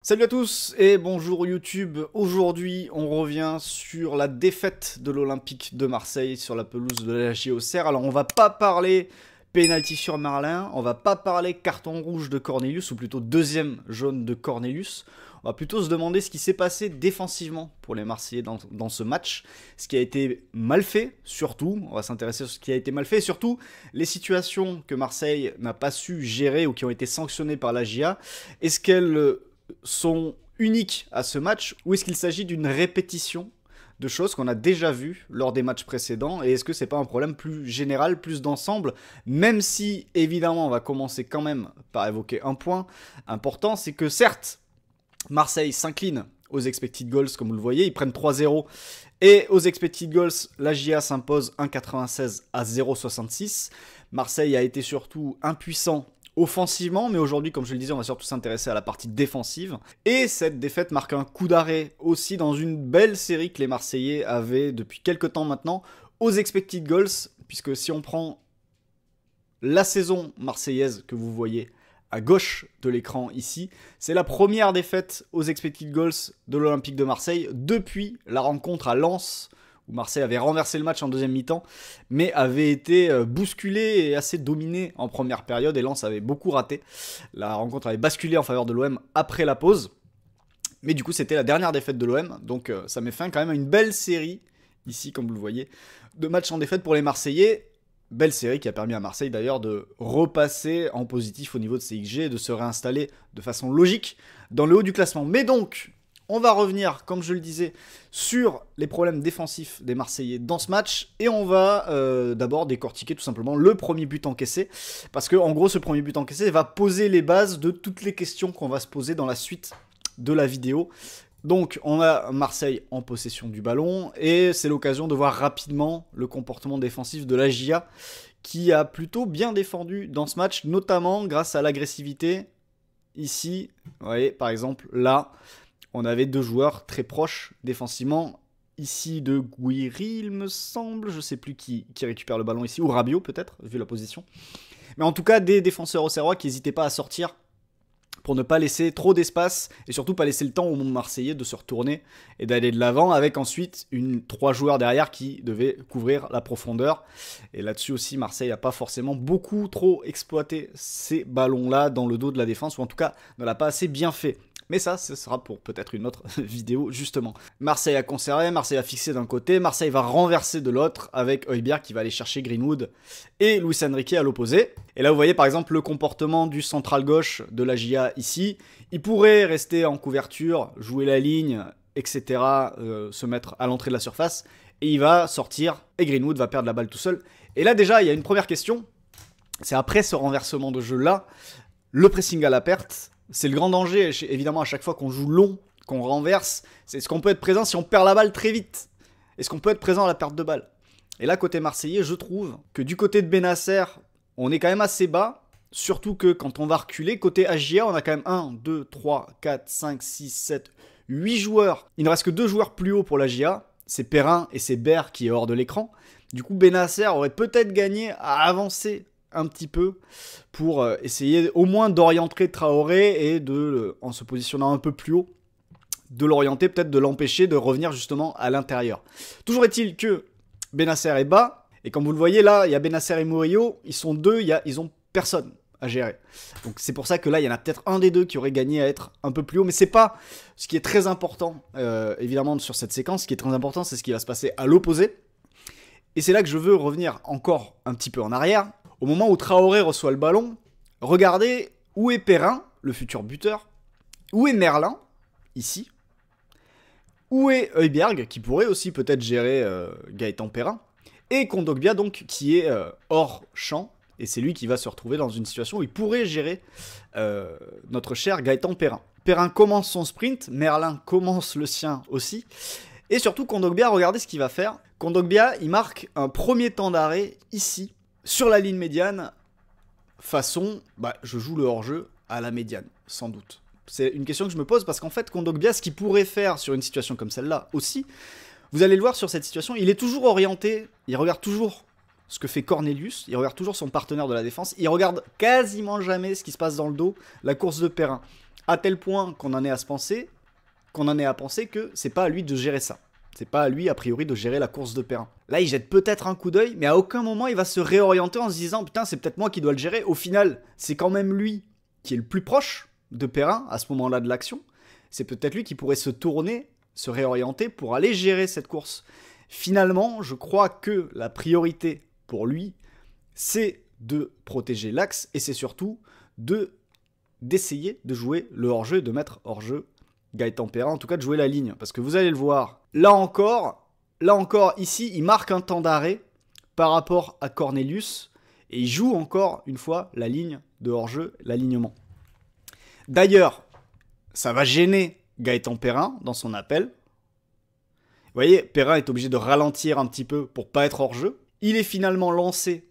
Salut à tous et bonjour YouTube. Aujourd'hui, on revient sur la défaite de l'Olympique de Marseille sur la pelouse de la JOCR. Alors, on va pas parler penalty sur Merlin, on va pas parler carton rouge de Cornelius, ou plutôt deuxième jaune de Cornelius. On va plutôt se demander ce qui s'est passé défensivement pour les Marseillais dans ce match, ce qui a été mal fait, surtout. On va s'intéresser sur ce qui a été mal fait, et surtout les situations que Marseille n'a pas su gérer ou qui ont été sanctionnées par la JA. Est-ce qu'elles sont uniques à ce match, ou est-ce qu'il s'agit d'une répétition de choses qu'on a déjà vues lors des matchs précédents, et est-ce que c'est pas un problème plus général, plus d'ensemble, même si évidemment on va commencer quand même par évoquer un point important, c'est que certes Marseille s'incline aux expected goals, comme vous le voyez, ils prennent 3-0, et aux expected goals, la JA s'impose 1,96 à 0,66. Marseille a été surtout impuissant offensivement, mais aujourd'hui, comme je le disais, on va surtout s'intéresser à la partie défensive. Et cette défaite marque un coup d'arrêt aussi dans une belle série que les Marseillais avaient depuis quelques temps maintenant aux expected goals, puisque si on prend la saison marseillaise que vous voyez à gauche de l'écran ici, c'est la première défaite aux expected goals de l'Olympique de Marseille depuis la rencontre à Lens, où Marseille avait renversé le match en deuxième mi-temps, mais avait été bousculé et assez dominé en première période, et Lens avait beaucoup raté. La rencontre avait basculé en faveur de l'OM après la pause, mais du coup c'était la dernière défaite de l'OM, donc ça met fin quand même à une belle série, ici comme vous le voyez, de matchs en défaite pour les Marseillais. Belle série qui a permis à Marseille d'ailleurs de repasser en positif au niveau de ses XG et de se réinstaller de façon logique dans le haut du classement. Mais donc, on va revenir, comme je le disais, sur les problèmes défensifs des Marseillais dans ce match. Et on va d'abord décortiquer tout simplement le premier but encaissé. Parce que en gros, ce premier but encaissé va poser les bases de toutes les questions qu'on va se poser dans la suite de la vidéo. Donc on a Marseille en possession du ballon, et c'est l'occasion de voir rapidement le comportement défensif de la JA, qui a plutôt bien défendu dans ce match, notamment grâce à l'agressivité. Ici, vous voyez, par exemple, là, on avait deux joueurs très proches défensivement. Ici de Gouiri, il me semble, je sais plus qui récupère le ballon ici, ou Rabiot peut-être, vu la position. Mais en tout cas, des défenseurs auxerrois qui n'hésitaient pas à sortir pour ne pas laisser trop d'espace, et surtout pas laisser le temps au monde marseillais de se retourner et d'aller de l'avant, avec ensuite trois joueurs derrière qui devaient couvrir la profondeur. Et là-dessus aussi, Marseille n'a pas forcément beaucoup trop exploité ces ballons-là dans le dos de la défense, ou en tout cas ne l'a pas assez bien fait. Mais ça, ce sera pour peut-être une autre vidéo, justement. Marseille a conservé, Marseille a fixé d'un côté, Marseille va renverser de l'autre, avec Højbjerg qui va aller chercher Greenwood et Luis Enrique à l'opposé. Et là, vous voyez par exemple le comportement du central gauche de la JA ici. Il pourrait rester en couverture, jouer la ligne, etc., se mettre à l'entrée de la surface, et il va sortir, et Greenwood va perdre la balle tout seul. Et là, déjà, il y a une première question. C'est après ce renversement de jeu-là, le pressing à la perte. C'est le grand danger, évidemment, à chaque fois qu'on joue long, qu'on renverse. C'est est-ce qu'on peut être présent si on perd la balle très vite? Est-ce qu'on peut être présent à la perte de balle? Et là, côté marseillais, je trouve que du côté de Bennacer, on est quand même assez bas. Surtout que quand on va reculer, côté AJA, on a quand même 1, 2, 3, 4, 5, 6, 7, 8 joueurs. Il ne reste que 2 joueurs plus haut pour l'AJA. C'est Perrin et c'est Baer qui est hors de l'écran. Du coup, Bennacer aurait peut-être gagné à avancer un petit peu pour essayer au moins d'orienter Traoré, et de, en se positionnant un peu plus haut, de l'orienter, peut-être de l'empêcher de revenir justement à l'intérieur. Toujours est-il que Bennacer est bas, et comme vous le voyez là, il y a Bennacer et Murillo, ils sont deux, ils ont personne à gérer. Donc c'est pour ça que là, il y en a peut-être un des deux qui aurait gagné à être un peu plus haut, mais c'est pas ce qui est très important, évidemment, sur cette séquence. Ce qui est très important, c'est ce qui va se passer à l'opposé. Et c'est là que je veux revenir encore un petit peu en arrière. Au moment où Traoré reçoit le ballon, regardez où est Perrin, le futur buteur, où est Merlin, ici, où est Højbjerg, qui pourrait aussi peut-être gérer Gaëtan Perrin, et Kondogbia, donc, qui est hors champ, et c'est lui qui va se retrouver dans une situation où il pourrait gérer notre cher Gaëtan Perrin. Perrin commence son sprint, Merlin commence le sien aussi, et surtout Kondogbia, regardez ce qu'il va faire. Kondogbia, il marque un premier temps d'arrêt ici, sur la ligne médiane, façon, je joue le hors-jeu à la médiane, sans doute. C'est une question que je me pose, parce qu'en fait, Kondogbia, ce qu'il pourrait faire sur une situation comme celle-là aussi, vous allez le voir sur cette situation, il est toujours orienté, il regarde toujours ce que fait Cornelius, il regarde toujours son partenaire de la défense, il regarde quasiment jamais ce qui se passe dans le dos, la course de Perrin. À tel point qu'on en est à penser que c'est pas à lui de gérer ça. C'est pas à lui, a priori, de gérer la course de Perrin. Là, il jette peut-être un coup d'œil, mais à aucun moment, il va se réorienter en se disant « Putain, c'est peut-être moi qui dois le gérer. » Au final, c'est quand même lui qui est le plus proche de Perrin à ce moment-là de l'action. C'est peut-être lui qui pourrait se tourner, se réorienter pour aller gérer cette course. Finalement, je crois que la priorité pour lui, c'est de protéger l'axe et c'est surtout d'essayer de jouer le hors-jeu, de mettre hors-jeu Gaëtan Perrin, en tout cas de jouer la ligne. Parce que vous allez le voir, là encore, ici, il marque un temps d'arrêt par rapport à Cornelius. Et il joue encore, une fois, la ligne de hors-jeu, l'alignement. D'ailleurs, ça va gêner Gaëtan Perrin dans son appel. Vous voyez, Perrin est obligé de ralentir un petit peu pour pas être hors-jeu. Il est finalement lancé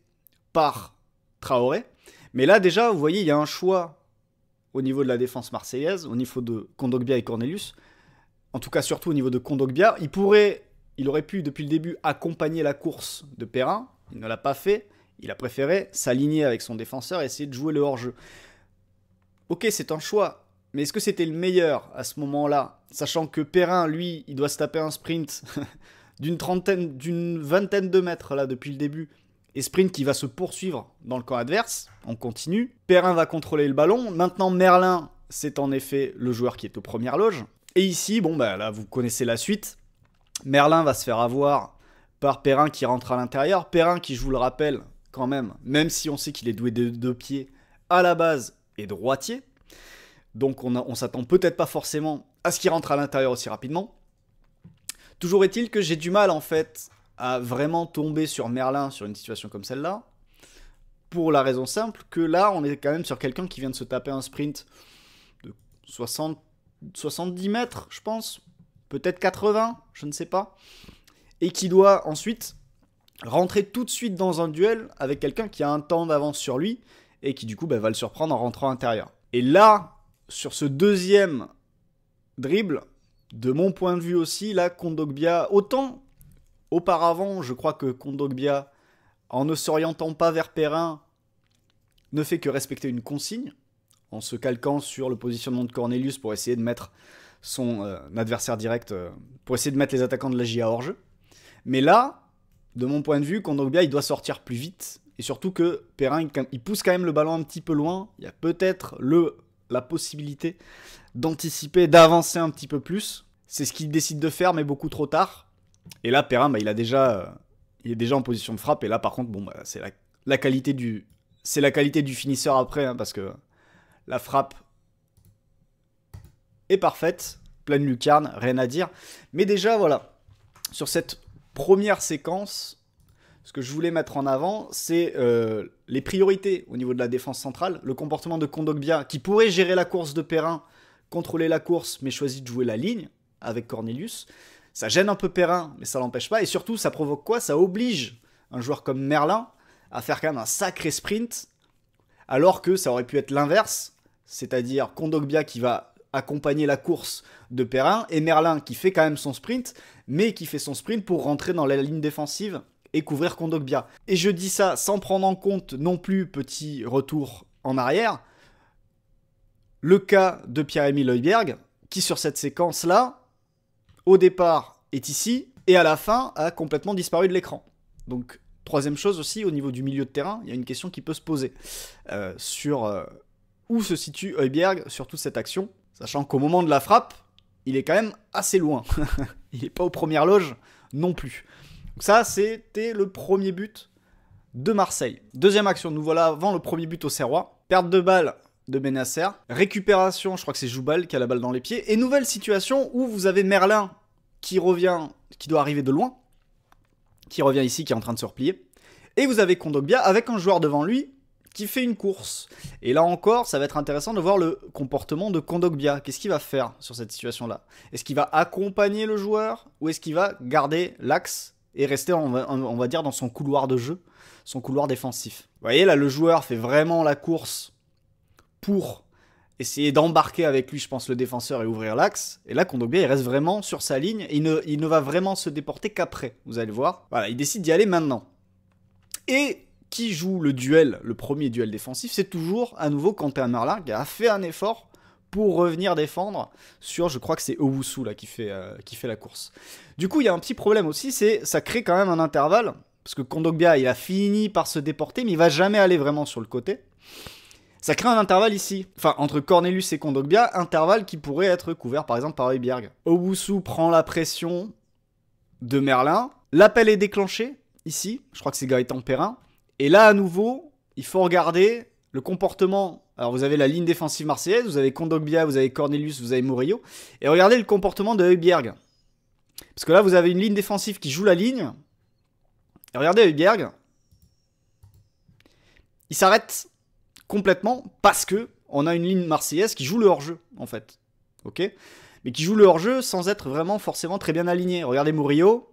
par Traoré. Mais là, déjà, vous voyez, il y a un choix au niveau de la défense marseillaise, au niveau de Kondogbia et Cornelius, en tout cas surtout au niveau de Kondogbia, il aurait pu depuis le début accompagner la course de Perrin, il ne l'a pas fait, il a préféré s'aligner avec son défenseur et essayer de jouer le hors-jeu. Ok, c'est un choix, mais est-ce que c'était le meilleur à ce moment-là, sachant que Perrin, lui, il doit se taper un sprint d'une vingtaine de mètres là depuis le début, et sprint qui va se poursuivre dans le camp adverse, on continue. Perrin va contrôler le ballon. Maintenant, Merlin, c'est en effet le joueur qui est aux premières loges. Et ici, bon, bah là, vous connaissez la suite. Merlin va se faire avoir par Perrin qui rentre à l'intérieur. Perrin qui, je vous le rappelle, quand même si on sait qu'il est doué de deux pieds, à la base, est droitier. Donc on s'attend peut-être pas forcément à ce qu'il rentre à l'intérieur aussi rapidement. Toujours est-il que j'ai du mal, en fait, à vraiment tomber sur Merlin sur une situation comme celle-là, pour la raison simple que là, on est quand même sur quelqu'un qui vient de se taper un sprint de 70 mètres, je pense, peut-être 80, je ne sais pas, et qui doit ensuite rentrer tout de suite dans un duel avec quelqu'un qui a un temps d'avance sur lui, et qui du coup va le surprendre en rentrant à l'intérieur. Et là, sur ce deuxième dribble, de mon point de vue aussi, là, Kondogbia, autant auparavant, je crois que Kondogbia, en ne s'orientant pas vers Perrin, ne fait que respecter une consigne, en se calquant sur le positionnement de Cornelius pour essayer de mettre son adversaire direct, pour essayer de mettre les attaquants de la JA hors jeu. Mais là, de mon point de vue, Kondogbia, il doit sortir plus vite, et surtout que Perrin, il pousse quand même le ballon un petit peu loin, il y a peut-être la possibilité d'anticiper, d'avancer un petit peu plus. C'est ce qu'il décide de faire, mais beaucoup trop tard. Et là, Perrin, bah, il est déjà en position de frappe. Et là, par contre, bon, bah, c'est la qualité du finisseur après, hein, parce que la frappe est parfaite, pleine lucarne, rien à dire. Mais déjà, voilà, sur cette première séquence, ce que je voulais mettre en avant, c'est les priorités au niveau de la défense centrale, le comportement de Kondogbia, qui pourrait gérer la course de Perrin, contrôler la course, mais choisit de jouer la ligne avec Cornelius. Ça gêne un peu Perrin, mais ça l'empêche pas. Et surtout, ça provoque quoi? Ça oblige un joueur comme Merlin à faire quand même un sacré sprint, alors que ça aurait pu être l'inverse, c'est-à-dire Kondogbia qui va accompagner la course de Perrin, et Merlin qui fait quand même son sprint, mais qui fait son sprint pour rentrer dans la ligne défensive et couvrir Kondogbia. Et je dis ça sans prendre en compte non plus, petit retour en arrière, le cas de Pierre-Emile Højbjerg, qui sur cette séquence-là, au départ, est ici, et à la fin, a complètement disparu de l'écran. Donc, troisième chose aussi, au niveau du milieu de terrain, il y a une question qui peut se poser sur où se situe Højbjerg sur toute cette action, sachant qu'au moment de la frappe, il est quand même assez loin. Il n'est pas aux premières loges non plus. Donc ça, c'était le premier but de Marseille. Deuxième action, nous voilà avant le premier but au Serrois. Perte de balle de Benasser. Récupération, je crois que c'est Joubal qui a la balle dans les pieds. Et nouvelle situation où vous avez Merlin qui revient, qui doit arriver de loin, qui revient ici, qui est en train de se replier. Et vous avez Kondogbia avec un joueur devant lui qui fait une course. Et là encore, ça va être intéressant de voir le comportement de Kondogbia. Qu'est-ce qu'il va faire sur cette situation-là? Est-ce qu'il va accompagner le joueur ou est-ce qu'il va garder l'axe et rester, on va dire, dans son couloir de jeu, son couloir défensif? Vous voyez, là, le joueur fait vraiment la course pour essayer d'embarquer avec lui, je pense, le défenseur et ouvrir l'axe. Et là, Kondogbia, il reste vraiment sur sa ligne. Et il ne va vraiment se déporter qu'après, vous allez le voir. Voilà, il décide d'y aller maintenant. Et qui joue le duel, le premier duel défensif, c'est toujours, à nouveau, Quentin Merlin, qui a fait un effort pour revenir défendre sur, je crois que c'est Owusu là qui fait la course. Du coup, il y a un petit problème aussi, c'est ça crée quand même un intervalle, parce que Kondogbia, il a fini par se déporter, mais il va jamais aller vraiment sur le côté. Ça crée un intervalle ici, enfin entre Cornelius et Kondogbia, intervalle qui pourrait être couvert par exemple par Højbjerg. Owusu prend la pression de Merlin, l'appel est déclenché ici, je crois que c'est Gaëtan Perrin, et là à nouveau, il faut regarder le comportement. Alors vous avez la ligne défensive marseillaise, vous avez Kondogbia, vous avez Cornelius, vous avez Murillo, et regardez le comportement de Højbjerg. Parce que là vous avez une ligne défensive qui joue la ligne, et regardez Højbjerg, il s'arrête complètement parce que on a une ligne marseillaise qui joue le hors-jeu en fait, ok, mais qui joue le hors-jeu sans être vraiment forcément très bien aligné. Regardez Murillo,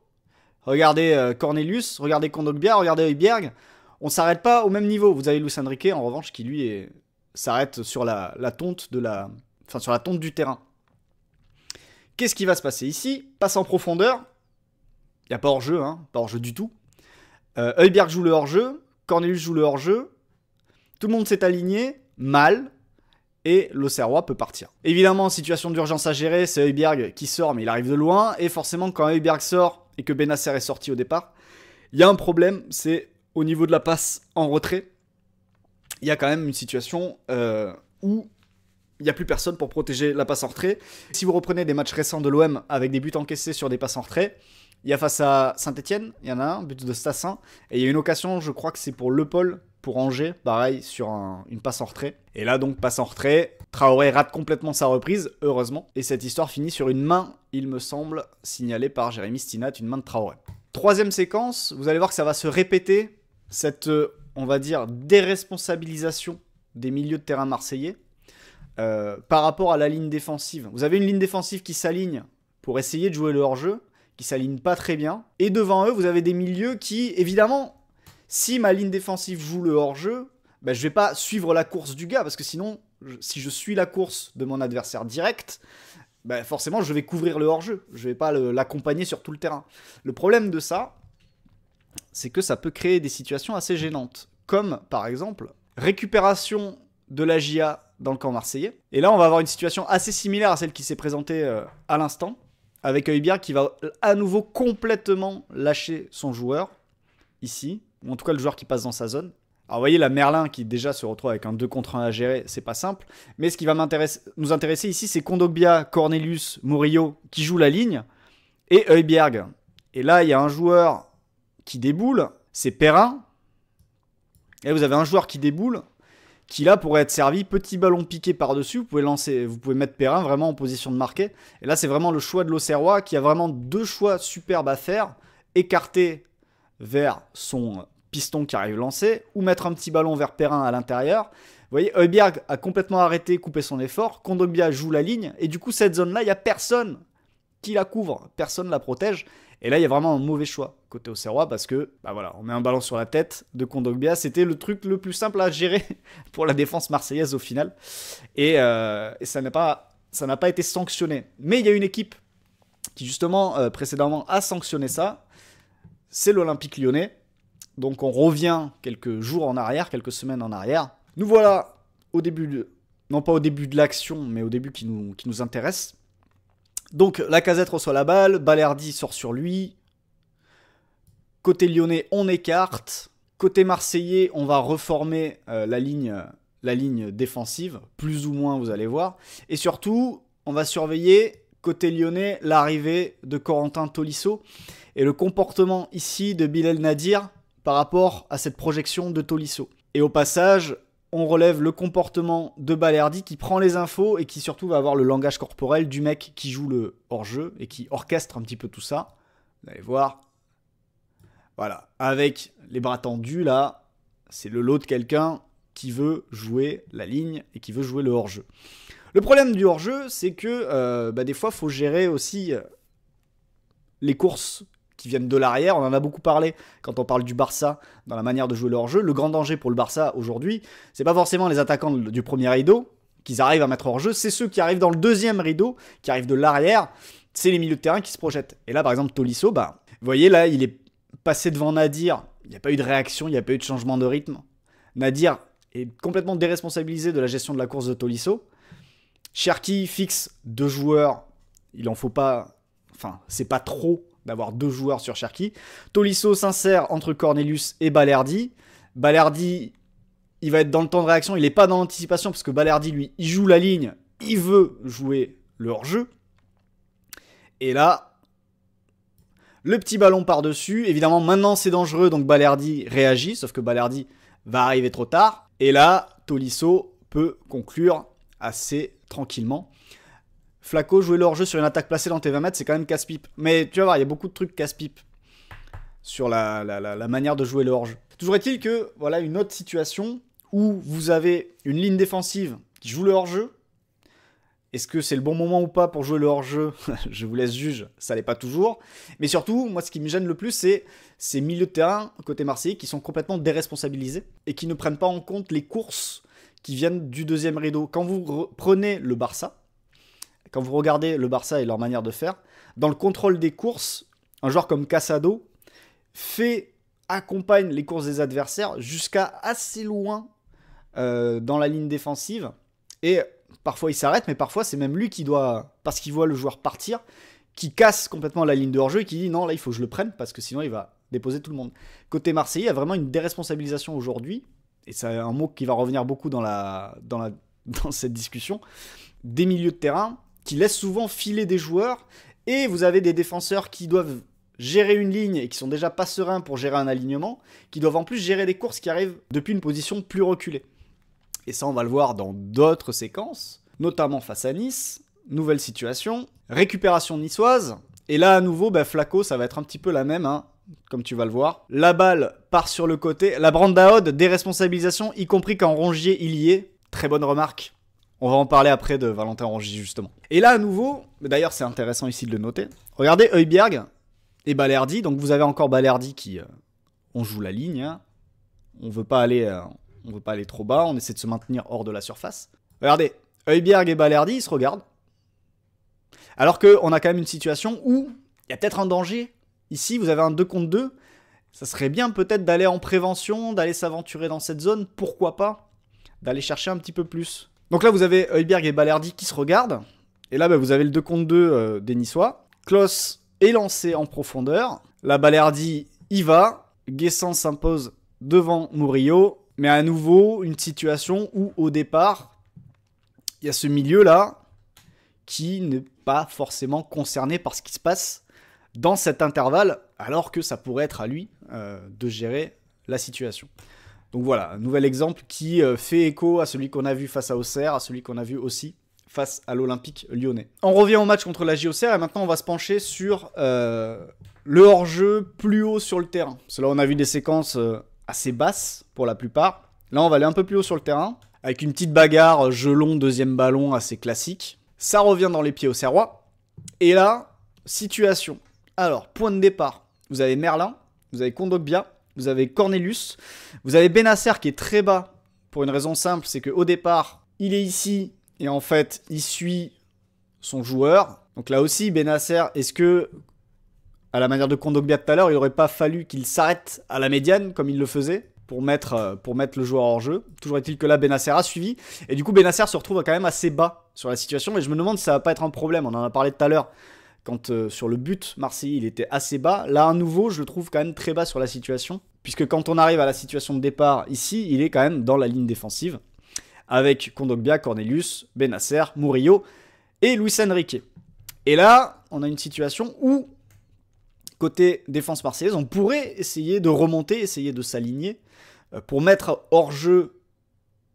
regardez Cornelius, regardez Kondogbia, regardez Højbjerg, on s'arrête pas au même niveau. Vous avez Luis Enrique en revanche qui lui s'arrête sur la tonte sur la tonte du terrain. Qu'est-ce qui va se passer ici? Passe en profondeur, il n'y a pas hors-jeu, hein, pas hors-jeu du tout. Højbjerg joue le hors-jeu, Cornelius joue le hors-jeu. Tout le monde s'est aligné, mal, et l'Auxerrois peut partir. Évidemment, situation d'urgence à gérer, c'est Højbjerg qui sort, mais il arrive de loin, et forcément, quand Højbjerg sort, et que Bennacer est sorti au départ, il y a un problème, c'est au niveau de la passe en retrait. Il y a quand même une situation où il n'y a plus personne pour protéger la passe en retrait. Si vous reprenez des matchs récents de l'OM avec des buts encaissés sur des passes en retrait, il y a face à Saint-Etienne, il y en a un, but de Stassin, et il y a une occasion, je crois que c'est pour Le Paul, pour Angers, pareil, sur une passe en retrait. Et là, donc, passe en retrait, Traoré rate complètement sa reprise, heureusement. Et cette histoire finit sur une main, il me semble, signalée par Jérémy Stinat, une main de Traoré. Troisième séquence, vous allez voir que ça va se répéter, cette, on va dire, déresponsabilisation des milieux de terrain marseillais par rapport à la ligne défensive. Vous avez une ligne défensive qui s'aligne pour essayer de jouer le hors-jeu, qui s'aligne pas très bien. Et devant eux, vous avez des milieux qui, évidemment... Si ma ligne défensive joue le hors-jeu, ben je vais pas suivre la course du gars, parce que sinon, si je suis la course de mon adversaire direct, ben forcément je vais couvrir le hors-jeu. Je vais pas l'accompagner sur tout le terrain. Le problème de ça, c'est que ça peut créer des situations assez gênantes. Comme, par exemple, récupération de la GIA dans le camp marseillais. Et là, on va avoir une situation assez similaire à celle qui s'est présentée à l'instant, avec Højbjerg qui va à nouveau complètement lâcher son joueur, ici, ou en tout cas le joueur qui passe dans sa zone. Alors vous voyez la Merlin qui déjà se retrouve avec un 2 contre 1 à gérer, c'est pas simple. Mais ce qui va nous intéresser ici, c'est Kondogbia, Cornelius, Murillo qui jouent la ligne, et Højbjerg. Et là, il y a un joueur qui déboule, c'est Perrin. Et vous avez un joueur qui déboule, qui là pourrait être servi, petit ballon piqué par-dessus, vous pouvez mettre Perrin vraiment en position de marquer. Et là, c'est vraiment le choix de l'Auxerrois qui a vraiment deux choix superbes à faire, écarter vers son piston qui arrive lancé, ou mettre un petit ballon vers Perrin à l'intérieur. Vous voyez, Højbjerg a complètement arrêté, coupé son effort, Kondogbia joue la ligne, et du coup, cette zone-là, il n'y a personne qui la couvre, personne ne la protège, et là, il y a vraiment un mauvais choix côté Auxerrois, parce que, bah voilà, on met un ballon sur la tête de Kondogbia, c'était le truc le plus simple à gérer pour la défense marseillaise au final, et ça n'a pas été sanctionné. Mais il y a une équipe qui, justement, précédemment, a sanctionné ça, c'est l'Olympique Lyonnais. Donc on revient quelques jours en arrière, quelques semaines en arrière. Nous voilà au début, non pas au début de l'action, mais au début qui nous intéresse. Donc Lacazette reçoit la balle, Balerdi sort sur lui. Côté lyonnais, on écarte. Côté marseillais, on va reformer la ligne défensive, plus ou moins, vous allez voir. Et surtout, on va surveiller, côté lyonnais, l'arrivée de Corentin Tolisso et le comportement ici de Bilal Nadir par rapport à cette projection de Tolisso. Et au passage, on relève le comportement de Balerdi qui prend les infos et qui surtout va avoir le langage corporel du mec qui joue le hors-jeu et qui orchestre un petit peu tout ça. Vous allez voir. Voilà, avec les bras tendus là, c'est le lot de quelqu'un qui veut jouer la ligne et qui veut jouer le hors-jeu. Le problème du hors-jeu, c'est que des fois, il faut gérer aussi les courses qui viennent de l'arrière. On en a beaucoup parlé quand on parle du Barça dans la manière de jouer le hors-jeu. Le grand danger pour le Barça aujourd'hui, c'est pas forcément les attaquants du premier rideau qu'ils arrivent à mettre hors-jeu, c'est ceux qui arrivent dans le deuxième rideau, qui arrivent de l'arrière, c'est les milieux de terrain qui se projettent. Et là, par exemple, Tolisso, vous voyez, là, il est passé devant Nadir, il n'y a pas eu de réaction, il n'y a pas eu de changement de rythme. Nadir est complètement déresponsabilisé de la gestion de la course de Tolisso. Cherki fixe 2 joueurs. Il en faut pas... Enfin, c'est pas trop d'avoir 2 joueurs sur Cherki. Tolisso s'insère entre Cornelius et Balerdi. Balerdi, il va être dans le temps de réaction. Il n'est pas dans l'anticipation parce que Balerdi, lui, il joue la ligne. Il veut jouer le hors-jeu. Et là, le petit ballon par-dessus. Évidemment, maintenant, c'est dangereux. Donc, Balerdi réagit. Sauf que Balerdi va arriver trop tard. Et là, Tolisso peut conclure assez tranquillement. Flacco, jouer le hors-jeu sur une attaque placée dans tes 20 mètres, c'est quand même casse-pipe. Mais tu vas voir, il y a beaucoup de trucs casse-pipe sur la manière de jouer le hors-jeu. Toujours est-il que, voilà, une autre situation où vous avez une ligne défensive qui joue le hors-jeu. Est-ce que c'est le bon moment ou pas pour jouer le hors-jeu? Je vous laisse juger, ça l'est pas toujours. Mais surtout, moi, ce qui me gêne le plus, c'est ces milieux de terrain, côté Marseillais, qui sont complètement déresponsabilisés et qui ne prennent pas en compte les courses qui viennent du deuxième rideau. Quand vous prenez le Barça, quand vous regardez le Barça et leur manière de faire, dans le contrôle des courses, un joueur comme Casado accompagne les courses des adversaires jusqu'à assez loin dans la ligne défensive. Et parfois il s'arrête, mais parfois c'est même lui qui doit, parce qu'il voit le joueur partir, qui casse complètement la ligne de hors-jeu et qui dit non, là il faut que je le prenne parce que sinon il va déposer tout le monde. Côté Marseillais, il y a vraiment une déresponsabilisation aujourd'hui, et c'est un mot qui va revenir beaucoup dans cette discussion, des milieux de terrain qui laissent souvent filer des joueurs, et vous avez des défenseurs qui doivent gérer une ligne et qui sont déjà pas sereins pour gérer un alignement, qui doivent en plus gérer des courses qui arrivent depuis une position plus reculée. Et ça, on va le voir dans d'autres séquences, notamment face à Nice. Nouvelle situation, récupération niçoise. Et là, à nouveau, Flacco, ça va être un petit peu la même, hein, comme tu vas le voir. La balle part sur le côté. La Branda Haute, déresponsabilisation, y compris quand Rongier, il y est. Très bonne remarque. On va en parler après de Valentin Rongier, justement. Et là, à nouveau, d'ailleurs, c'est intéressant ici de le noter. Regardez Højbjerg et Balerdi. Donc, vous avez encore Balerdi qui... on joue la ligne. Hein. On veut pas aller trop bas. On essaie de se maintenir hors de la surface. Regardez, Højbjerg et Balerdi, ils se regardent. Alors qu'on a quand même une situation où il y a peut-être un danger. Ici, vous avez un 2 contre 2. Ça serait bien peut-être d'aller en prévention, d'aller s'aventurer dans cette zone. Pourquoi pas d'aller chercher un petit peu plus. Donc là, vous avez Højbjerg et Balerdi qui se regardent. Et là, vous avez le 2 contre 2 des Niçois. Klos est lancé en profondeur. Là, Balerdi y va. Guessant s'impose devant Murillo. Mais à nouveau, une situation où, au départ, il y a ce milieu-là qui n'est pas forcément concerné par ce qui se passe dans cet intervalle, alors que ça pourrait être à lui de gérer la situation. Donc voilà, un nouvel exemple qui fait écho à celui qu'on a vu face à Auxerre, à celui qu'on a vu aussi face à l'Olympique lyonnais. On revient au match contre la JO Auxerre et maintenant on va se pencher sur le hors-jeu plus haut sur le terrain. Parce que là on a vu des séquences assez basses pour la plupart. Là on va aller un peu plus haut sur le terrain, avec une petite bagarre gelon, deuxième ballon assez classique. Ça revient dans les pieds auxerrois. Et là, situation. Alors, point de départ, vous avez Merlin, vous avez Kondogbia, vous avez Cornelius, vous avez Benasser qui est très bas, pour une raison simple, c'est qu'au départ, il est ici, et en fait, il suit son joueur. Donc là aussi, Benasser, est-ce que, à la manière de Kondogbia tout à l'heure, il n'aurait pas fallu qu'il s'arrête à la médiane, comme il le faisait pour mettre le joueur hors jeu. Toujours est-il que là, Benasser a suivi. Et du coup, Benasser se retrouve quand même assez bas sur la situation. Et je me demande si ça va pas être un problème. On en a parlé tout à l'heure. Quand sur le but, Marseille, il était assez bas. Là, à nouveau, je le trouve quand même très bas sur la situation. Puisque quand on arrive à la situation de départ, ici, il est quand même dans la ligne défensive. Avec Kondogbia, Cornelius, Benasser, Murillo et Luis Enrique. Et là, on a une situation où, côté défense marseillaise, on pourrait essayer de remonter, essayer de s'aligner pour mettre hors-jeu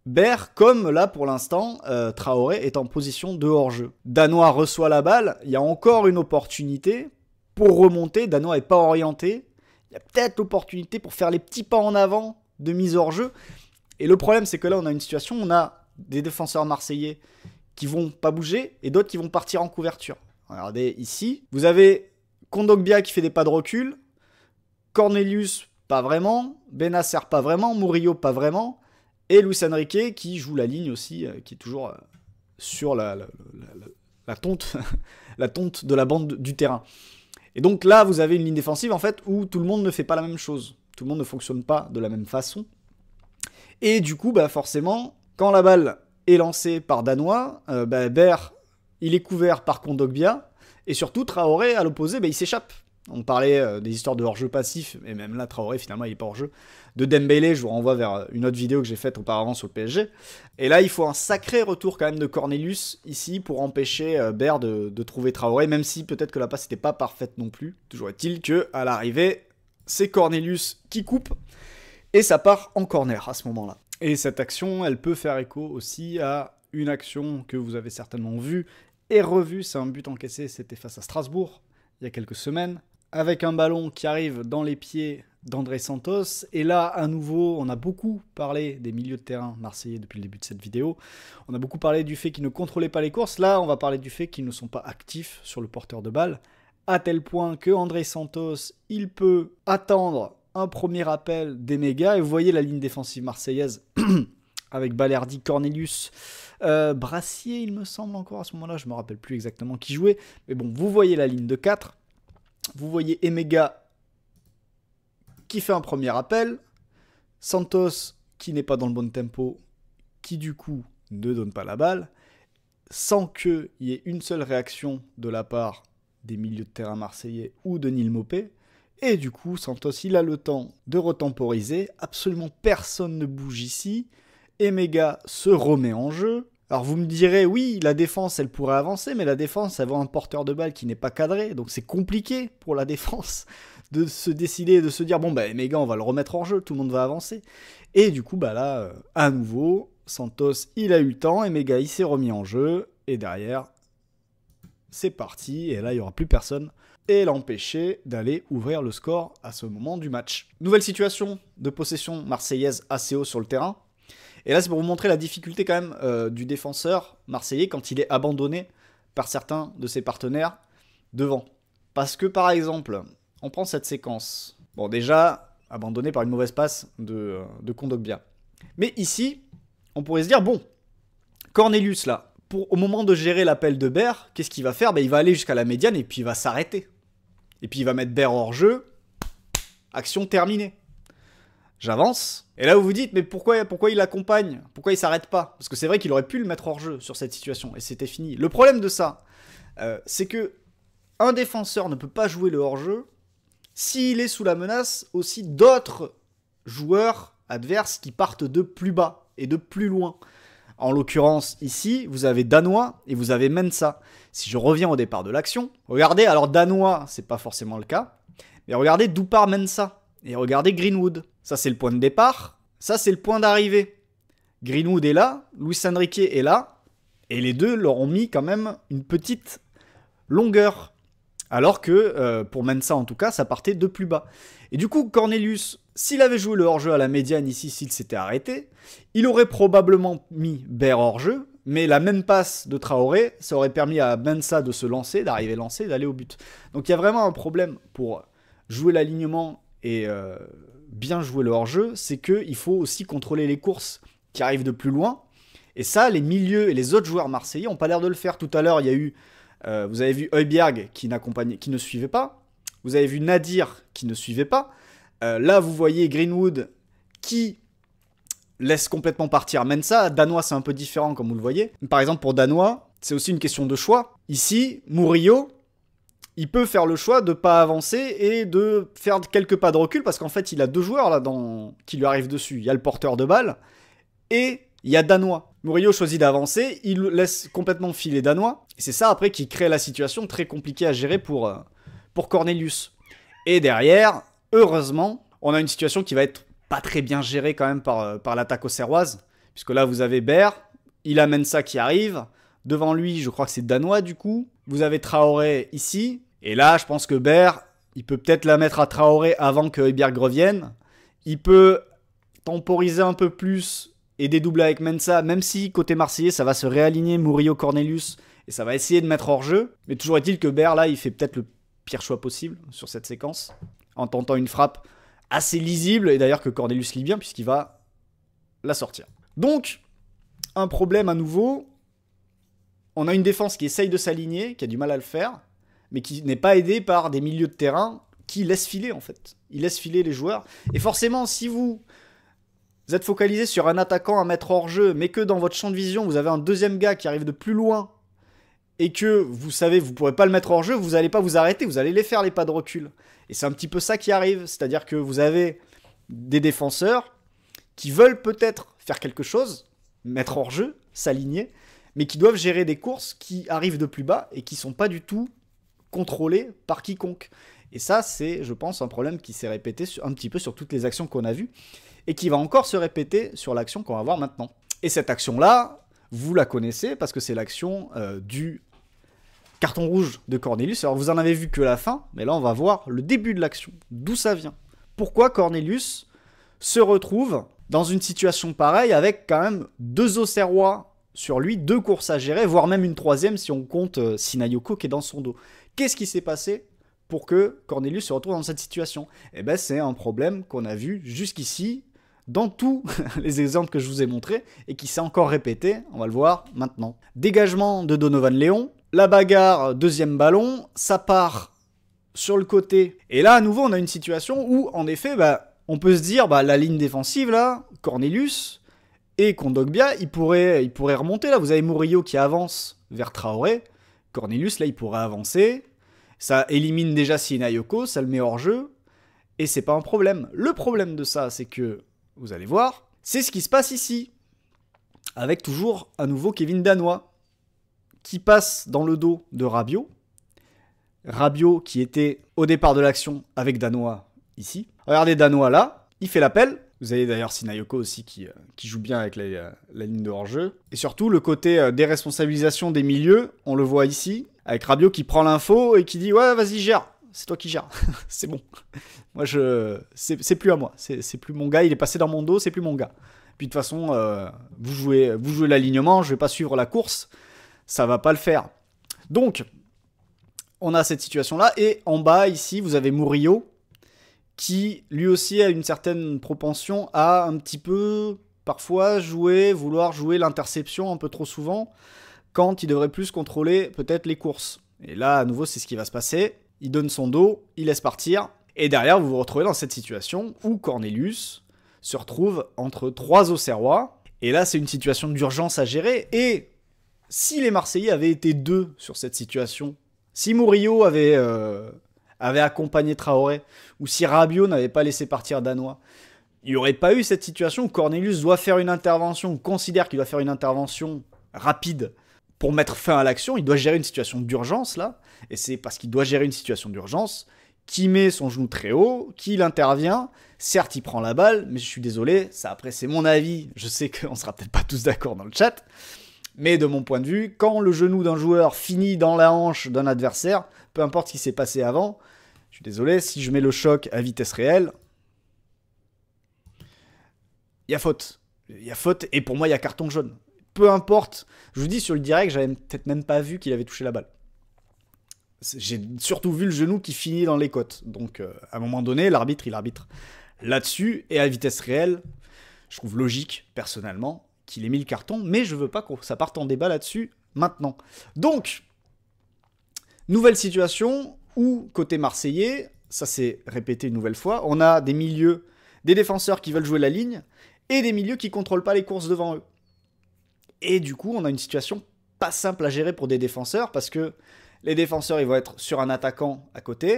Ber, comme là pour l'instant, Traoré est en position de hors-jeu. Danois reçoit la balle, il y a encore une opportunité pour remonter, Danois n'est pas orienté, il y a peut-être l'opportunité pour faire les petits pas en avant de mise hors-jeu. Et le problème c'est que là on a une situation où on a des défenseurs marseillais qui vont pas bouger et d'autres qui vont partir en couverture. Regardez ici, vous avez Kondogbia qui fait des pas de recul, Cornelius pas vraiment, Benasser pas vraiment, Murillo pas vraiment, et Luis Enrique qui joue la ligne aussi, qui est toujours sur la tonte, la tonte de la bande du terrain. Et donc là, vous avez une ligne défensive en fait où tout le monde ne fait pas la même chose, tout le monde ne fonctionne pas de la même façon. Et du coup, forcément, quand la balle est lancé par Danois, Baer, il est couvert par Kondogbia, et surtout Traoré, à l'opposé, il s'échappe. On parlait des histoires de hors-jeu passif, et même là, Traoré, finalement, il n'est pas hors-jeu. De Dembélé, je vous renvoie vers une autre vidéo que j'ai faite auparavant sur le PSG. Et là, il faut un sacré retour quand même de Cornelius, ici, pour empêcher Baer de trouver Traoré, même si peut-être que la passe n'était pas parfaite non plus. Toujours est-il qu'à l'arrivée, c'est Cornelius qui coupe, et ça part en corner à ce moment-là. Et cette action, elle peut faire écho aussi à une action que vous avez certainement vue et revue. C'est un but encaissé, c'était face à Strasbourg, il y a quelques semaines, avec un ballon qui arrive dans les pieds d'André Santos. Et là, à nouveau, on a beaucoup parlé des milieux de terrain marseillais depuis le début de cette vidéo. On a beaucoup parlé du fait qu'ils ne contrôlaient pas les courses. Là, on va parler du fait qu'ils ne sont pas actifs sur le porteur de balle, à tel point que André Santos, il peut attendre un premier appel d'Emega. Et vous voyez la ligne défensive marseillaise avec Balerdi, Cornelius, Brassier, il me semble encore à ce moment-là, je ne me rappelle plus exactement qui jouait. Mais bon, vous voyez la ligne de 4. Vous voyez Emega qui fait un premier appel, Santos qui n'est pas dans le bon tempo, qui du coup ne donne pas la balle, sans qu'il y ait une seule réaction de la part des milieux de terrain marseillais ou de Neil Maupay. Et du coup, Santos, il a le temps de retemporiser, absolument personne ne bouge ici, Emega se remet en jeu. Alors vous me direz, oui, la défense, elle pourrait avancer, mais la défense, elle voit un porteur de balle qui n'est pas cadré, donc c'est compliqué pour la défense de se décider et de se dire, bon, Emega, on va le remettre en jeu, tout le monde va avancer. Et du coup, là, à nouveau, Santos, il a eu le temps, Emega, il s'est remis en jeu, et derrière, c'est parti, et là, il n'y aura plus personne, et l'empêcher d'aller ouvrir le score à ce moment du match. Nouvelle situation de possession marseillaise assez haut sur le terrain. Et là, c'est pour vous montrer la difficulté quand même du défenseur marseillais quand il est abandonné par certains de ses partenaires devant. Parce que par exemple, on prend cette séquence. Bon, déjà, abandonné par une mauvaise passe de Kondogbia. Mais ici, on pourrait se dire, bon, Cornelius là, au moment de gérer l'appel de Baer, qu'est-ce qu'il va faire ? Il va aller jusqu'à la médiane et puis il va s'arrêter. Et puis il va mettre Baer hors jeu. Action terminée. J'avance, et là vous vous dites, mais pourquoi il accompagne ? Pourquoi il s'arrête pas ? Parce que c'est vrai qu'il aurait pu le mettre hors jeu sur cette situation, et c'était fini. Le problème de ça, c'est que un défenseur ne peut pas jouer le hors jeu s'il est sous la menace aussi d'autres joueurs adverses qui partent de plus bas et de plus loin. En l'occurrence, ici, vous avez Danois et vous avez Mensah. Si je reviens au départ de l'action, regardez, alors Danois, c'est pas forcément le cas, mais regardez d'où part Mensah. Et regardez Greenwood. Ça, c'est le point de départ. Ça, c'est le point d'arrivée. Greenwood est là. Luis Enrique est là. Et les deux leur ont mis quand même une petite longueur. Alors que, pour Mensah en tout cas, ça partait de plus bas. Et du coup, Cornelius, s'il avait joué le hors-jeu à la médiane ici, s'il s'était arrêté, il aurait probablement mis Baer hors-jeu. Mais la même passe de Traoré, ça aurait permis à Mensah de se lancer, d'arriver lancé, d'aller au but. Donc il y a vraiment un problème pour jouer l'alignement et bien jouer le hors-jeu, c'est qu'il faut aussi contrôler les courses qui arrivent de plus loin. Et ça, les milieux et les autres joueurs marseillais n'ont pas l'air de le faire. Tout à l'heure, il y a eu, vous avez vu Højbjerg qui ne suivait pas. Vous avez vu Nadir qui ne suivait pas. Là, vous voyez Greenwood qui laisse complètement partir Mensah. Danois, c'est un peu différent comme vous le voyez. Par exemple, pour Danois, c'est aussi une question de choix. Ici, Murillo, il peut faire le choix de ne pas avancer et de faire quelques pas de recul parce qu'en fait, il a deux joueurs là qui lui arrivent dessus. Il y a le porteur de balle et il y a Danois. Murillo choisit d'avancer, il laisse complètement filer Danois. Et c'est ça après qui crée la situation très compliquée à gérer pour Cornelius. Et derrière, heureusement, on a une situation qui va être pas très bien gérée quand même par l'attaque auxerroise. Puisque là, vous avez Baer, il amène ça qui arrive. Devant lui, je crois que c'est Danois du coup. Vous avez Traoré ici. Et là, je pense que Baer, il peut peut-être la mettre à Traoré avant que Højbjerg revienne. Il peut temporiser un peu plus et dédoubler avec Mensah, même si côté marseillais, ça va se réaligner Murillo Cornelius et ça va essayer de mettre hors jeu. Mais toujours est-il que Baer, là, il fait peut-être le pire choix possible sur cette séquence, en tentant une frappe assez lisible, et d'ailleurs que Cornelius lit bien, puisqu'il va la sortir. Donc, un problème à nouveau. On a une défense qui essaye de s'aligner, qui a du mal à le faire, mais qui n'est pas aidée par des milieux de terrain qui laissent filer, en fait. Ils laissent filer les joueurs. Et forcément, si vous vous êtes focalisé sur un attaquant à mettre hors jeu, mais que dans votre champ de vision, vous avez un deuxième gars qui arrive de plus loin, et que vous savez, vous ne pourrez pas le mettre hors jeu, vous n'allez pas vous arrêter, vous allez les faire les pas de recul. Et c'est un petit peu ça qui arrive, c'est-à-dire que vous avez des défenseurs qui veulent peut-être faire quelque chose, mettre hors jeu, s'aligner, mais qui doivent gérer des courses qui arrivent de plus bas et qui sont pas du tout contrôlées par quiconque. Et ça, c'est, je pense, un problème qui s'est répété un petit peu sur toutes les actions qu'on a vues et qui va encore se répéter sur l'action qu'on va voir maintenant. Et cette action-là, vous la connaissez parce que c'est l'action du carton rouge de Cornelius. Alors vous en avez vu que la fin, mais là on va voir le début de l'action, d'où ça vient. Pourquoi Cornelius se retrouve dans une situation pareille avec quand même 2 Auxerrois sur lui, 2 courses à gérer, voire même une 3e si on compte Sinayoko qui est dans son dos. Qu'est-ce qui s'est passé pour que Cornelius se retrouve dans cette situation? Eh ben c'est un problème qu'on a vu jusqu'ici dans tous les exemples que je vous ai montrés et qui s'est encore répété, on va le voir maintenant. Dégagement de Donovan Léon, la bagarre, 2e ballon, ça part sur le côté. Et là, à nouveau, on a une situation où, en effet, on peut se dire, la ligne défensive, là, Cornelius et Kondogbia, il pourrait remonter, là. Vous avez Murillo qui avance vers Traoré. Cornelius, là, il pourrait avancer. Ça élimine déjà Sinayoko, ça le met hors jeu. Et c'est pas un problème. Le problème de ça, c'est que, vous allez voir, c'est ce qui se passe ici. Avec toujours, à nouveau, Kevin Danois qui passe dans le dos de Rabiot. Rabiot qui était au départ de l'action avec Danois ici. Regardez Danois là, il fait l'appel. Vous avez d'ailleurs Sinayoko aussi qui joue bien avec la ligne de hors-jeu. Et surtout le côté déresponsabilisation des milieux, on le voit ici, avec Rabiot qui prend l'info et qui dit « Ouais, vas-y, gère, c'est toi qui gères, c'est bon. Moi, c'est plus à moi, c'est plus mon gars, il est passé dans mon dos, c'est plus mon gars. Puis de toute façon, vous jouez l'alignement, je vais pas suivre la course. Ça va pas le faire. » Donc, on a cette situation-là. Et en bas, ici, vous avez Murillo, qui, lui aussi, a une certaine propension à un petit peu, parfois, vouloir jouer l'interception un peu trop souvent, quand il devrait plus contrôler, peut-être, les courses. Et là, à nouveau, c'est ce qui va se passer. Il donne son dos, il laisse partir. Et derrière, vous vous retrouvez dans cette situation où Cornelius se retrouve entre 3 Auxerrois. Et là, c'est une situation d'urgence à gérer. Et si les Marseillais avaient été 2 sur cette situation, si Murillo avait accompagné Traoré, ou si Rabiot n'avait pas laissé partir Danois, il n'y aurait pas eu cette situation où Cornelius doit faire une intervention, ou considère qu'il doit faire une intervention rapide pour mettre fin à l'action. Il doit gérer une situation d'urgence, là, et c'est parce qu'il doit gérer une situation d'urgence qu'il met son genou très haut, qu'il intervient. Certes, il prend la balle, mais je suis désolé, ça après c'est mon avis, je sais qu'on sera peut-être pas tous d'accord dans le chat, mais de mon point de vue, quand le genou d'un joueur finit dans la hanche d'un adversaire, peu importe ce qui s'est passé avant, je suis désolé, si je mets le choc à vitesse réelle, il y a faute. Il y a faute, et pour moi, il y a carton jaune. Peu importe, je vous dis, sur le direct, j'avais peut-être même pas vu qu'il avait touché la balle. J'ai surtout vu le genou qui finit dans les côtes. Donc, à un moment donné, l'arbitre, il arbitre là-dessus, et à vitesse réelle, je trouve logique, personnellement, qu'il ait mis le carton, mais je veux pas que ça parte en débat là-dessus maintenant. Donc, nouvelle situation où, côté marseillais, ça s'est répété une nouvelle fois, on a des milieux, des défenseurs qui veulent jouer la ligne, et des milieux qui contrôlent pas les courses devant eux. Et du coup, on a une situation pas simple à gérer pour des défenseurs, parce que les défenseurs, ils vont être sur un attaquant à côté,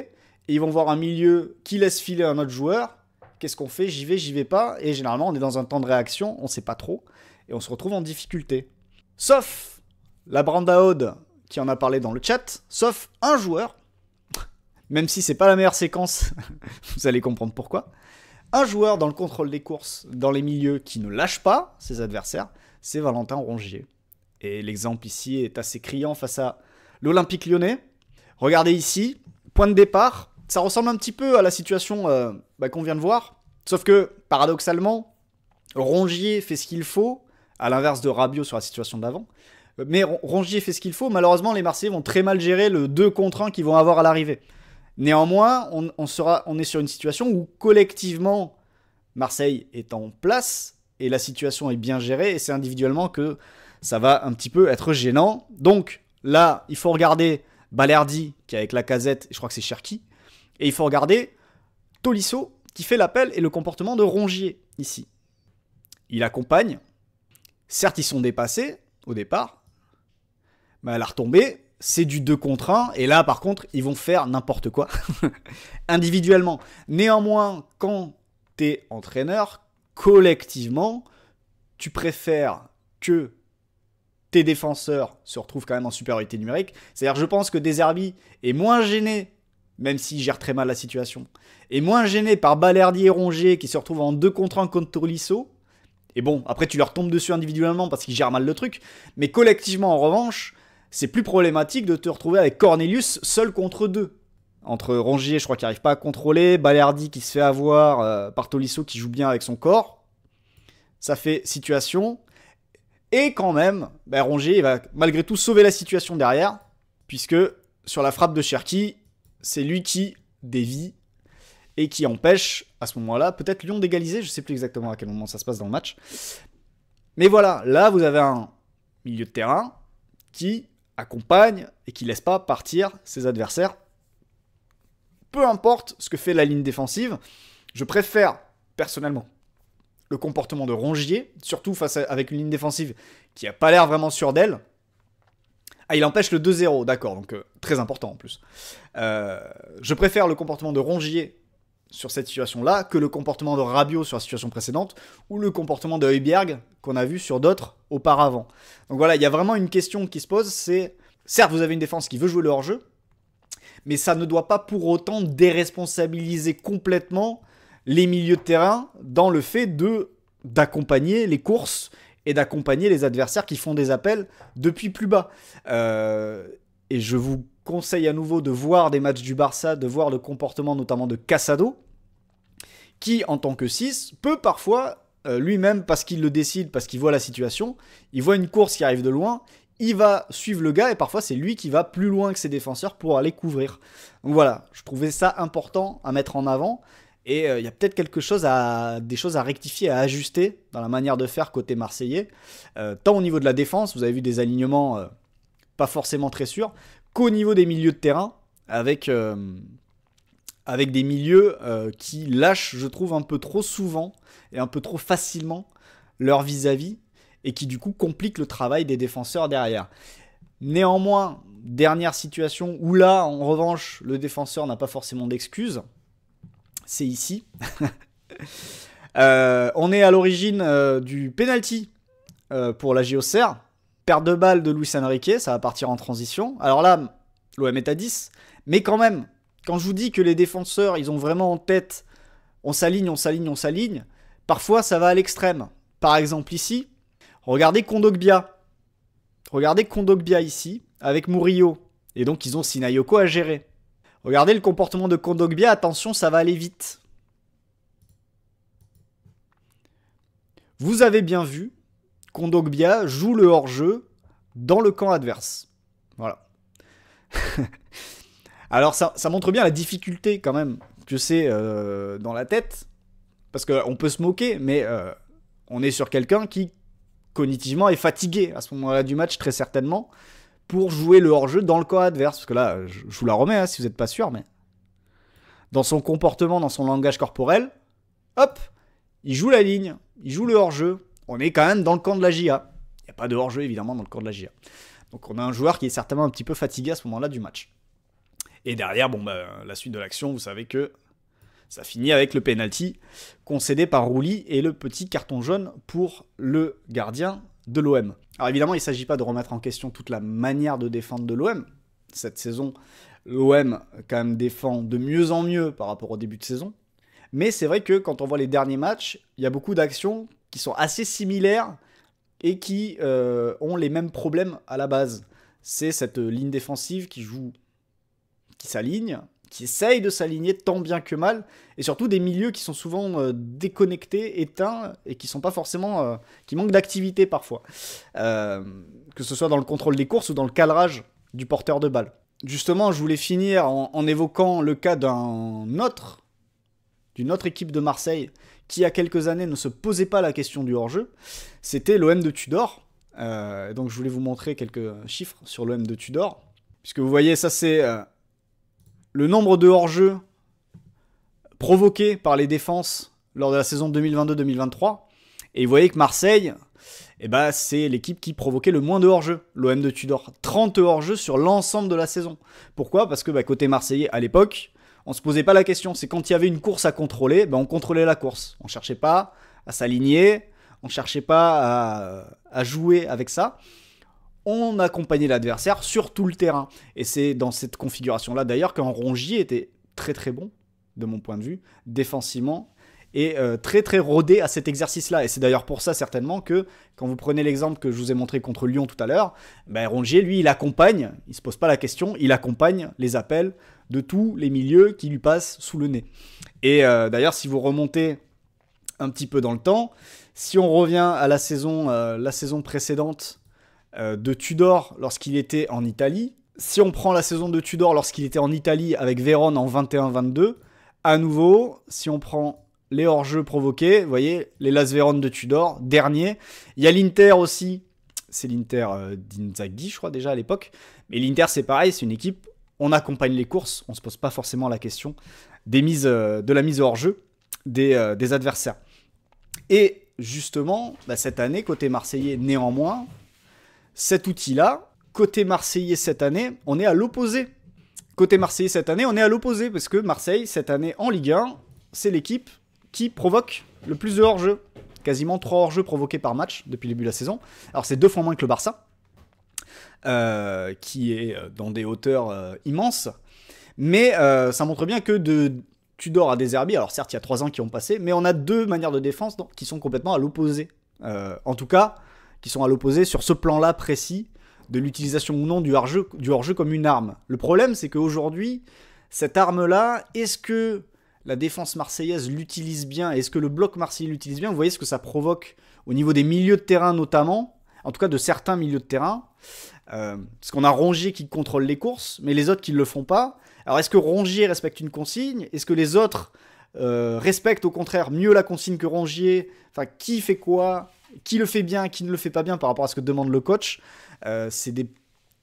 et ils vont voir un milieu qui laisse filer un autre joueur. Qu'est-ce qu'on fait? J'y vais pas. Et généralement, on est dans un temps de réaction, on sait pas trop, et on se retrouve en difficulté. Sauf la Brandaode qui en a parlé dans le chat, sauf un joueur, même si c'est pas la meilleure séquence, vous allez comprendre pourquoi. Un joueur dans le contrôle des courses, dans les milieux, qui ne lâche pas ses adversaires, c'est Valentin Rongier. Et l'exemple ici est assez criant face à l'Olympique Lyonnais. Regardez ici, point de départ, ça ressemble un petit peu à la situation qu'on vient de voir, sauf que, paradoxalement, Rongier fait ce qu'il faut, à l'inverse de Rabiot sur la situation d'avant. Mais Rongier fait ce qu'il faut. Malheureusement, les Marseillais vont très mal gérer le 2 contre 1 qu'ils vont avoir à l'arrivée. Néanmoins, on est sur une situation où, collectivement, Marseille est en place et la situation est bien gérée. Et c'est individuellement que ça va un petit peu être gênant. Donc, là, il faut regarder Balerdi, qui est avec Lacazette, je crois que c'est Cherki. Et il faut regarder Tolisso, qui fait l'appel, et le comportement de Rongier, ici. il accompagne. Certes, ils sont dépassés au départ. Mais à la retombée, c'est du 2 contre 1. Et là, par contre, ils vont faire n'importe quoi. Individuellement. Néanmoins, quand tu es entraîneur, collectivement, tu préfères que tes défenseurs se retrouvent quand même en supériorité numérique. C'est-à-dire, je pense que De Zerbi est moins gêné, même s'il gère très mal la situation, est moins gêné par Balerdi et Rongier qui se retrouvent en 2 contre 1 contre Tolisso. Et bon, après, tu leur tombes dessus individuellement parce qu'ils gèrent mal le truc. Mais collectivement, en revanche, c'est plus problématique de te retrouver avec Cornelius seul contre 2. Entre Rongier, je crois qu'il n'arrive pas à contrôler, Balerdi qui se fait avoir par Tolisso qui joue bien avec son corps. Ça fait situation. Et quand même, Rongier il va malgré tout sauver la situation derrière, puisque sur la frappe de Cherki, c'est lui qui dévie et qui empêche, à ce moment-là, peut-être Lyon d'égaliser, je ne sais plus exactement à quel moment ça se passe dans le match. Mais voilà, là vous avez un milieu de terrain qui accompagne et qui ne laisse pas partir ses adversaires. Peu importe ce que fait la ligne défensive, je préfère personnellement le comportement de Rongier, surtout avec une ligne défensive qui n'a pas l'air vraiment sûre d'elle. Ah, il empêche le 2-0, d'accord, donc très important en plus. Je préfère le comportement de Rongier sur cette situation-là que le comportement de Rabiot sur la situation précédente ou le comportement de Højbjerg qu'on a vu sur d'autres auparavant. Donc voilà, il y a vraiment une question qui se pose, c'est certes vous avez une défense qui veut jouer le hors-jeu, mais ça ne doit pas pour autant déresponsabiliser complètement les milieux de terrain dans le fait d'accompagner les courses et d'accompagner les adversaires qui font des appels depuis plus bas. Et je vous conseille à nouveau de voir des matchs du Barça, de voir le comportement notamment de Casado, qui en tant que 6 peut parfois lui-même, parce qu'il le décide, parce qu'il voit la situation, il voit une course qui arrive de loin, il va suivre le gars et parfois c'est lui qui va plus loin que ses défenseurs pour aller couvrir. Donc voilà, je trouvais ça important à mettre en avant. Et il y a peut-être des choses à rectifier, à ajuster dans la manière de faire côté marseillais. Tant au niveau de la défense, vous avez vu des alignements pas forcément très sûrs, qu'au niveau des milieux de terrain, avec des milieux qui lâchent, je trouve, un peu trop souvent et un peu trop facilement leur vis-à-vis, et qui du coup compliquent le travail des défenseurs derrière. Néanmoins, dernière situation où là, en revanche, le défenseur n'a pas forcément d'excuses. C'est ici. On est à l'origine du penalty pour la JOCR. Perte de balle de Luis Enrique, ça va partir en transition. Alors là, l'OM est à 10. Mais quand même, quand je vous dis que les défenseurs, ils ont vraiment en tête, on s'aligne, on s'aligne, on s'aligne, parfois ça va à l'extrême. Par exemple ici, regardez Kondogbia. Regardez Kondogbia ici, avec Murillo. Et donc ils ont Sinayoko à gérer. Regardez le comportement de Kondogbia, attention, ça va aller vite. Vous avez bien vu, Kondogbia joue le hors-jeu dans le camp adverse. Voilà. Alors ça montre bien la difficulté quand même que c'est dans la tête. Parce qu'on peut se moquer, mais on est sur quelqu'un qui, cognitivement, est fatigué à ce moment-là du match, très certainement, pour jouer le hors-jeu dans le camp adverse. Parce que là, je vous la remets, hein, si vous n'êtes pas sûr, mais dans son comportement, dans son langage corporel, hop, il joue la ligne, il joue le hors-jeu. On est quand même dans le camp de la JA. Il n'y a pas de hors-jeu, évidemment, dans le camp de la JA. Donc on a un joueur qui est certainement un petit peu fatigué à ce moment-là du match. Et derrière, la suite de l'action, vous savez que ça finit avec le penalty concédé par Rouli et le petit carton jaune pour le gardien de l'OM. Alors évidemment, il ne s'agit pas de remettre en question toute la manière de défendre de l'OM. Cette saison, l'OM quand même défend de mieux en mieux par rapport au début de saison. Mais c'est vrai que quand on voit les derniers matchs, il y a beaucoup d'actions qui sont assez similaires et qui ont les mêmes problèmes à la base. C'est cette ligne défensive qui s'aligne, qui essaye de s'aligner tant bien que mal, et surtout des milieux qui sont souvent déconnectés, éteints, et qui sont pas forcément... qui manquent d'activité parfois. Que ce soit dans le contrôle des courses ou dans le cadrage du porteur de balle. Justement, je voulais finir en évoquant le cas d'une autre équipe de Marseille qui, il y a quelques années, ne se posait pas la question du hors-jeu. C'était l'OM de Tudor. Donc je voulais vous montrer quelques chiffres sur l'OM de Tudor. Puisque vous voyez, ça c'est... le nombre de hors-jeu provoqués par les défenses lors de la saison 2022-2023. Et vous voyez que Marseille, eh ben, c'est l'équipe qui provoquait le moins de hors-jeu, l'OM de Tudor. 30 hors-jeu sur l'ensemble de la saison. Pourquoi? Parce que côté marseillais, à l'époque, on se posait pas la question. C'est quand il y avait une course à contrôler, on contrôlait la course. On cherchait pas à s'aligner, on cherchait pas à jouer avec ça. On accompagnait l'adversaire sur tout le terrain. Et c'est dans cette configuration-là d'ailleurs qu'un Rongier était très très bon, de mon point de vue, défensivement, et très très rodé à cet exercice-là. Et c'est d'ailleurs pour ça certainement que, quand vous prenez l'exemple que je vous ai montré contre Lyon tout à l'heure, Rongier, lui, il accompagne, il se pose pas la question, il accompagne les appels de tous les milieux qui lui passent sous le nez. Et d'ailleurs, si vous remontez un petit peu dans le temps, si on revient à la saison précédente de Tudor lorsqu'il était en Italie, si on prend la saison de Tudor lorsqu'il était en Italie avec Vérone en 21-22, à nouveau, si on prend les hors-jeux provoqués, vous voyez, les Las Vérone de Tudor, dernier. Il y a l'Inter aussi, c'est l'Inter d'Inzaghi, je crois déjà à l'époque. Mais l'Inter, c'est pareil, c'est une équipe, on accompagne les courses, on ne se pose pas forcément la question de la mise hors-jeu des adversaires. Et justement, cette année, côté marseillais, néanmoins, cet outil-là, côté marseillais cette année, on est à l'opposé. Côté marseillais cette année, on est à l'opposé, parce que Marseille, cette année, en Ligue 1, c'est l'équipe qui provoque le plus de hors-jeu. Quasiment 3 hors-jeux provoqués par match depuis le début de la saison. Alors c'est 2 fois moins que le Barça, qui est dans des hauteurs immenses. Mais ça montre bien que de Tudor à De Zerbi, alors certes il y a 3 ans qui ont passé, mais on a 2 manières de défense qui sont complètement à l'opposé. En tout cas, qui sont à l'opposé sur ce plan-là précis de l'utilisation ou non du hors-jeu comme une arme. Le problème, c'est qu'aujourd'hui, cette arme-là, est-ce que la défense marseillaise l'utilise bien? Est-ce que le bloc marseillais l'utilise bien? Vous voyez ce que ça provoque au niveau des milieux de terrain notamment, en tout cas de certains milieux de terrain. Parce qu'on a Rongier qui contrôle les courses, mais les autres qui ne le font pas. Alors est-ce que Rongier respecte une consigne? Est-ce que les autres respectent au contraire mieux la consigne que Rongier? Enfin, qui fait quoi? Qui le fait bien? Qui ne le fait pas bien par rapport à ce que demande le coach? C'est des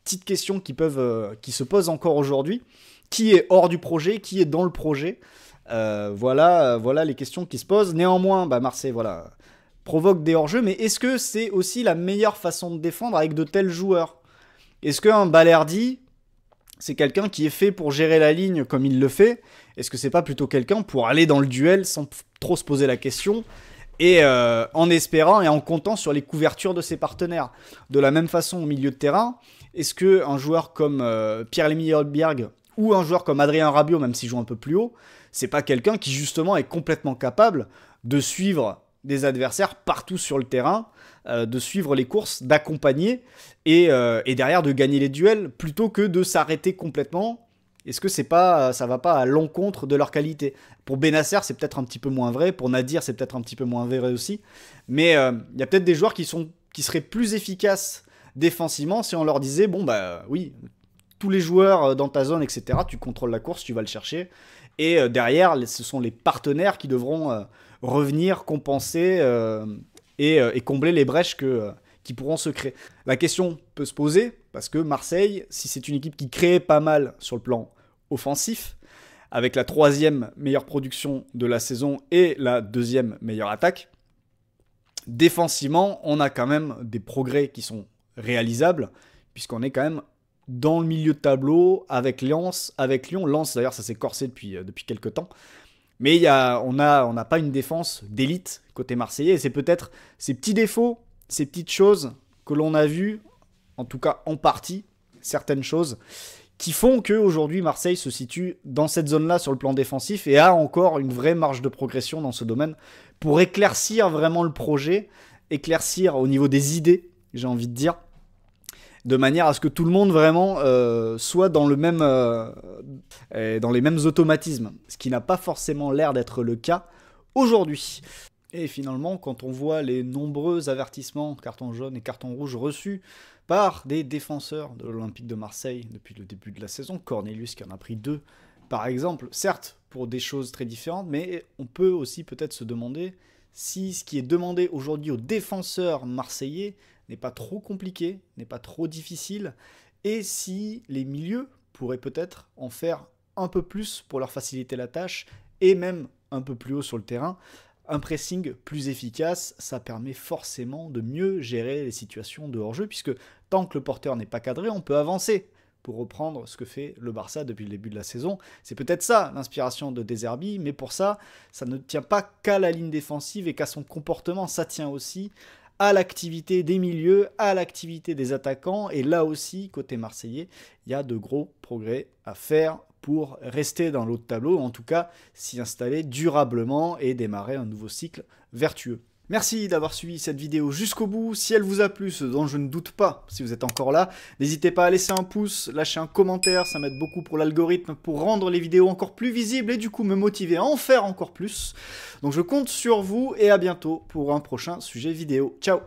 petites questions qui se posent encore aujourd'hui. Qui est hors du projet? Qui est dans le projet? Voilà les questions qui se posent. Néanmoins, Marseille provoque des hors-jeux, mais est-ce que c'est aussi la meilleure façon de défendre avec de tels joueurs? Est-ce qu'un Balerdi, c'est quelqu'un qui est fait pour gérer la ligne comme il le fait? Est-ce que c'est pas plutôt quelqu'un pour aller dans le duel sans trop se poser la question et en espérant et en comptant sur les couvertures de ses partenaires? De la même façon, au milieu de terrain, est-ce qu'un joueur comme Pierre-Emile Højbjerg ou un joueur comme Adrien Rabiot, même s'il joue un peu plus haut, c'est pas quelqu'un qui justement est complètement capable de suivre des adversaires partout sur le terrain, de suivre les courses, d'accompagner et derrière de gagner les duels plutôt que de s'arrêter complètement? Est-ce que ça va pas à l'encontre de leur qualité? Pour Benasser, c'est peut-être un petit peu moins vrai. Pour Nadir, c'est peut-être un petit peu moins vrai aussi. Mais il y a peut-être des joueurs qui seraient plus efficaces défensivement si on leur disait, oui, tous les joueurs dans ta zone, etc., tu contrôles la course, tu vas le chercher. Et derrière, ce sont les partenaires qui devront revenir, compenser et combler les brèches qui pourront se créer. La question peut se poser, parce que Marseille, si c'est une équipe qui crée pas mal sur le plan offensif, avec la 3e meilleure production de la saison et la 2e meilleure attaque, défensivement, on a quand même des progrès qui sont réalisables, puisqu'on est quand même dans le milieu de tableau avec Lyon. Lens, d'ailleurs, ça s'est corsé depuis quelques temps. Mais on n'a pas une défense d'élite côté marseillais. Et c'est peut-être ces petits défauts, ces petites choses que l'on a vues, en tout cas en partie, certaines choses, qui font qu'aujourd'hui Marseille se situe dans cette zone-là sur le plan défensif et a encore une vraie marge de progression dans ce domaine pour éclaircir vraiment le projet, éclaircir au niveau des idées, j'ai envie de dire, de manière à ce que tout le monde vraiment soit dans les mêmes automatismes, ce qui n'a pas forcément l'air d'être le cas aujourd'hui. Et finalement, quand on voit les nombreux avertissements, cartons jaunes et cartons rouges reçus par des défenseurs de l'Olympique de Marseille depuis le début de la saison, Cornelius qui en a pris 2 par exemple, certes pour des choses très différentes, mais on peut aussi peut-être se demander si ce qui est demandé aujourd'hui aux défenseurs marseillais n'est pas trop compliqué, n'est pas trop difficile, et si les milieux pourraient peut-être en faire un peu plus pour leur faciliter la tâche, et même un peu plus haut sur le terrain, Un pressing plus efficace, ça permet forcément de mieux gérer les situations de hors-jeu, puisque tant que le porteur n'est pas cadré, on peut avancer. Pour reprendre ce que fait le Barça depuis le début de la saison. C'est peut-être ça l'inspiration de De Zerbi, mais pour ça, ça ne tient pas qu'à la ligne défensive et qu'à son comportement, ça tient aussi à l'activité des milieux, à l'activité des attaquants, et là aussi, côté marseillais, il y a de gros progrès à faire pour rester dans le haut de tableau, en tout cas s'y installer durablement et démarrer un nouveau cycle vertueux. Merci d'avoir suivi cette vidéo jusqu'au bout. Si elle vous a plu, ce dont je ne doute pas, si vous êtes encore là, n'hésitez pas à laisser un pouce, lâcher un commentaire, ça m'aide beaucoup pour l'algorithme, pour rendre les vidéos encore plus visibles et du coup me motiver à en faire encore plus. Donc je compte sur vous et à bientôt pour un prochain sujet vidéo. Ciao!